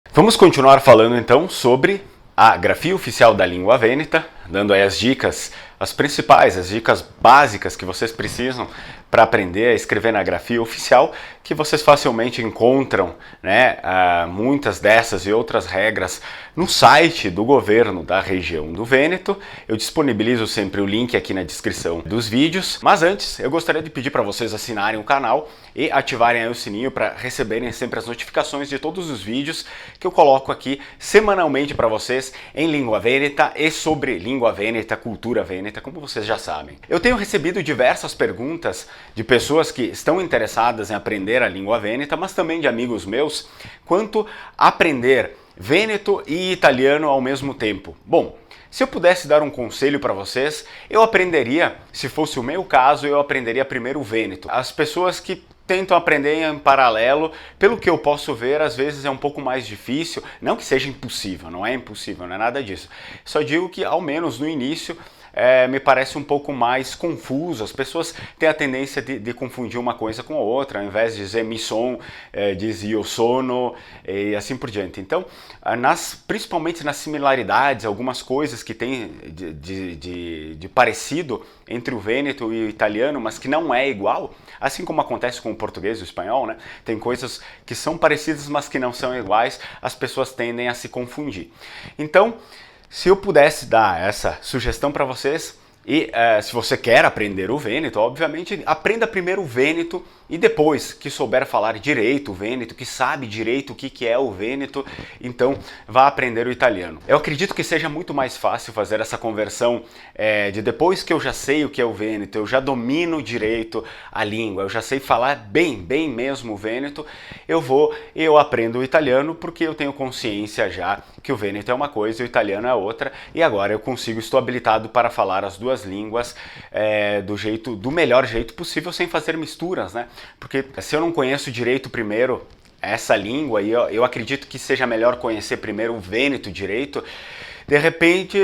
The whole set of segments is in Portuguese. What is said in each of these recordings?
Vamos continuar falando então sobre a grafia oficial da língua vêneta, dando aí as dicas, as principais, as dicas básicas que vocês precisam para aprender a escrever na grafia oficial, que vocês facilmente encontram, né, muitas dessas e outras regras no site do governo da região do Vêneto. Eu disponibilizo sempre o link aqui na descrição dos vídeos, mas antes eu gostaria de pedir para vocês assinarem o canal e ativarem aí o sininho para receberem sempre as notificações de todos os vídeos que eu coloco aqui semanalmente para vocês em língua vêneta e sobre língua vêneta, cultura vêneta, como vocês já sabem. Eu tenho recebido diversas perguntas de pessoas que estão interessadas em aprender a língua vêneta, mas também de amigos meus, quanto a aprender vêneto e italiano ao mesmo tempo. Bom, se eu pudesse dar um conselho para vocês, eu aprenderia, se fosse o meu caso, eu aprenderia primeiro o vêneto. As pessoas que tentam aprender em paralelo, pelo que eu posso ver, às vezes é um pouco mais difícil, não que seja impossível, não é impossível, não é nada disso. Só digo que, ao menos no início, me parece um pouco mais confuso. As pessoas têm a tendência de confundir uma coisa com a outra, ao invés de dizer mi son, diz io sono e assim por diante. Então, principalmente nas similaridades, algumas coisas que tem de parecido entre o vêneto e o italiano, mas que não é igual, assim como acontece com o português e o espanhol, né? Tem coisas que são parecidas, mas que não são iguais, as pessoas tendem a se confundir. Então, se eu pudesse dar essa sugestão para vocês, e se você quer aprender o vêneto, obviamente, aprenda primeiro o vêneto e depois que souber falar direito o vêneto, que sabe direito o que é o vêneto, então vá aprender o italiano. Eu acredito que seja muito mais fácil fazer essa conversão de depois que eu já sei o que é o vêneto, eu já domino direito a língua, eu já sei falar bem mesmo o vêneto, eu aprendo o italiano porque eu tenho consciência já que o vêneto é uma coisa e o italiano é outra, e agora estou habilitado para falar as duas línguas do melhor jeito possível, sem fazer misturas, né? Porque se eu não conheço direito primeiro essa língua, e eu acredito que seja melhor conhecer primeiro o vêneto direito, de repente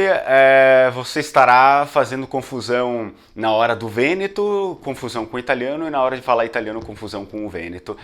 você estará fazendo confusão na hora do vêneto, confusão com o italiano, e na hora de falar italiano, confusão com o vêneto,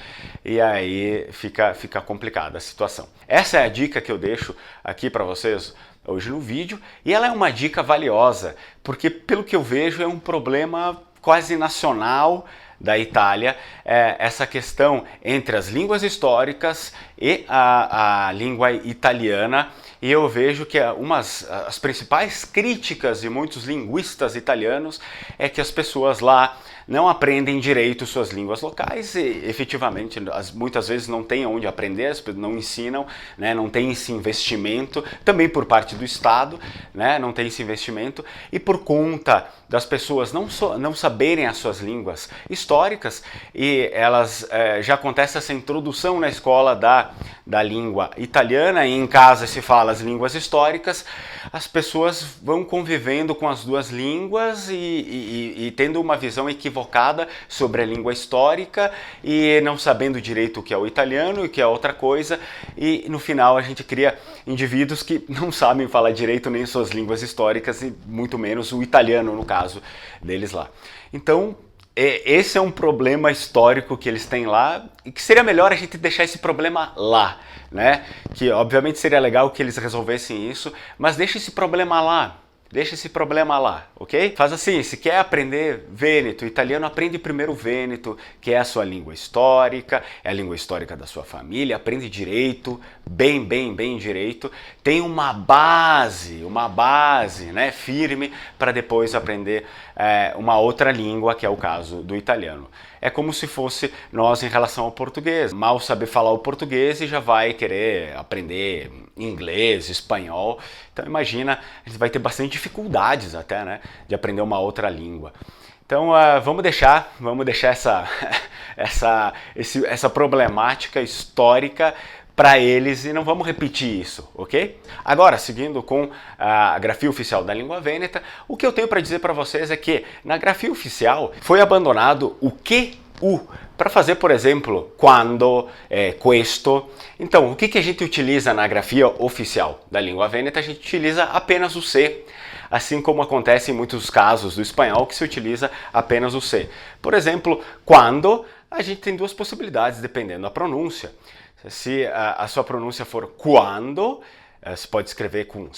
e aí fica complicada a situação. Essa é a dica que eu deixo aqui para vocês hoje no vídeo, e ela é uma dica valiosa, porque pelo que eu vejo é um problema quase nacional da Itália, essa questão entre as línguas históricas e a língua italiana, e eu vejo que as principais críticas de muitos linguistas italianos é que as pessoas lá não aprendem direito suas línguas locais e efetivamente muitas vezes não têm onde aprender, não ensinam, né, não tem esse investimento, também por parte do Estado, né, não tem esse investimento, e por conta das pessoas não saberem as suas línguas históricas, e elas já acontece essa introdução na escola da língua italiana, e em casa se fala as línguas históricas, as pessoas vão convivendo com as duas línguas e tendo uma visão equivocada sobre a língua histórica e não sabendo direito o que é o italiano e o que é outra coisa, e no final a gente cria indivíduos que não sabem falar direito nem suas línguas históricas e muito menos o italiano no caso deles lá. Então, esse é um problema histórico que eles têm lá e que seria melhor a gente deixar esse problema lá, né? Que obviamente seria legal que eles resolvessem isso, mas deixa esse problema lá. Deixa esse problema lá, ok? Faz assim, se quer aprender vêneto, italiano, aprende primeiro o vêneto, que é a sua língua histórica, é a língua histórica da sua família, aprende direito, bem direito, tem uma base, né, firme para depois aprender uma outra língua, que é o caso do italiano. É como se fosse nós em relação ao português. Mal saber falar o português e já vai querer aprender inglês, espanhol. Então imagina, a gente vai ter bastante dificuldades até, né, de aprender uma outra língua. Então vamos deixar essa problemática histórica para eles e não vamos repetir isso, ok? Agora, seguindo com a grafia oficial da língua vêneta, o que eu tenho para dizer para vocês é que na grafia oficial foi abandonado o que, para fazer, por exemplo, quando, questo. Então, o que a gente utiliza na grafia oficial da língua vêneta? A gente utiliza apenas o C, assim como acontece em muitos casos do espanhol que se utiliza apenas o C. Por exemplo, quando, a gente tem duas possibilidades dependendo da pronúncia. Se a sua pronúncia for quando, você pode escrever com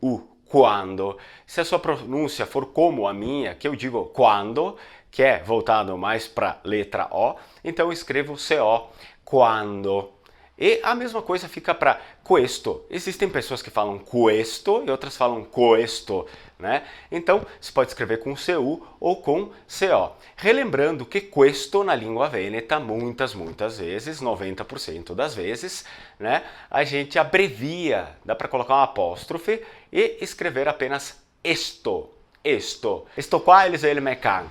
cu, quando. Se a sua pronúncia for como a minha, que eu digo quando, que é voltado mais para a letra O, então eu escrevo co, quando. E a mesma coisa fica para questo. Existem pessoas que falam questo e outras falam questo, né? Então, você pode escrever com cu ou com co. Relembrando que questo na língua vêneta, muitas vezes, 90% das vezes, né, a gente abrevia, dá para colocar um apóstrofe e escrever apenas esto. Esto qua eles ele mecan.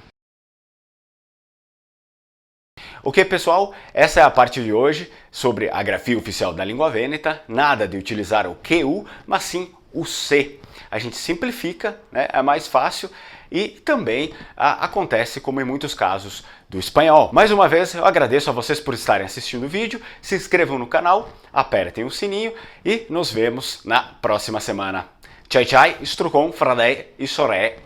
Ok, pessoal? Essa é a parte de hoje sobre a grafia oficial da língua vêneta. Nada de utilizar o QU, mas sim o C. A gente simplifica, né? É mais fácil e também acontece como em muitos casos do espanhol. Mais uma vez, eu agradeço a vocês por estarem assistindo o vídeo. Se inscrevam no canal, apertem o sininho e nos vemos na próxima semana. Tchau, tchau, strucon, fradei e soré.